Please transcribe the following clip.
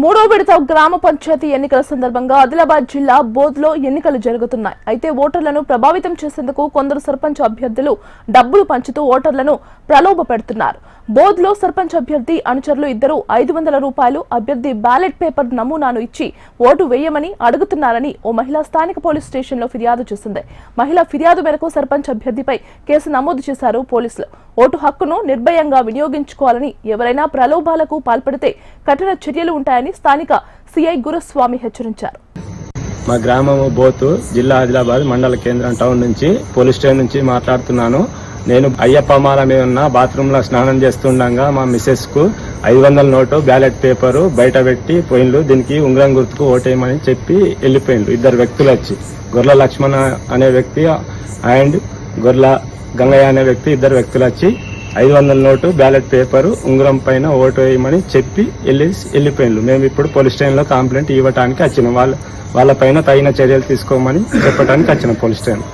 మూడో విడత గ్రామ పంచాయతీ ఎన్నికల సందర్భంగా ఆదిలాబాద్ జిల్లా బోధ్లో ఎన్నికలు జరుగుతున్నాయి. అయితే ఓటర్లను ప్రభావితం చేసేందుకు కొందరు సర్పంచ్ అభ్యర్థులు డబ్బులు పంచుతూ ఓటర్లను ప్రలోభ పెడుతున్నారు. బోధ్లో సర్పంచ్ అభ్యర్థి అనుచరులు ఇద్దరు 500 రూపాయలు అభ్యర్థి బ్యాలెట్ పేపర్ నమూనాను ఇచ్చి ఓటు వేయమని అడుగుతున్నారని ఓ మహిళ స్థానిక పోలీస్ స్టేషన్లో ఫిర్యాదు చేసింది. మహిళ ఫిర్యాదు మేరకు సర్పంచ్ అభ్యర్థిపై కేసు నమోదు చేశారు పోలీసులు. ఓటు హక్కును నిర్భయంగా వినియోగించుకోవాలని, ఎవరైనా ప్రలోభాలకు పాల్పడితే కఠిన చర్యలు ఉంటాయని స్థానిక సిఐ గురుస్వామి హెచ్చరించారు. మా గ్రామము బోతు, జిల్లా ఆదిలాబాద్ మండల కేంద్రం టౌన్ నుంచి పోలీస్ స్టేషన్ నుంచి మాట్లాడుతున్నాను. నేను అయ్యప్ప మాల మీద ఉన్న బాత్రూమ్ లో స్నానం చేస్తుండగా మా మిసెస్ కు 500 నోటు బ్యాలెట్ పేపరు బయట పెట్టి పోయిండ్లు. దీనికి ఉంగరం గుర్తుకు ఓటేయమని చెప్పి వెళ్ళిపోయిండ్రు. ఇద్దరు వ్యక్తులు వచ్చి, గొర్ల లక్ష్మణ అనే వ్యక్తి అండ్ గొర్ల గంగయ్య అనే వ్యక్తి, ఇద్దరు వ్యక్తులు వచ్చి 500 నోటు బ్యాలెట్ పేపరు ఉంగరం పైన ఓటు వేయమని చెప్పి వెళ్ళిపోయిండ్రు. మేము ఇప్పుడు పోలీస్ స్టేషన్ లో కంప్లైంట్ ఇవ్వడానికి వచ్చినాం. వాళ్ళ పైన తగిన చర్యలు తీసుకోమని చెప్పడానికి వచ్చినాం పోలీస్ స్టేషన్.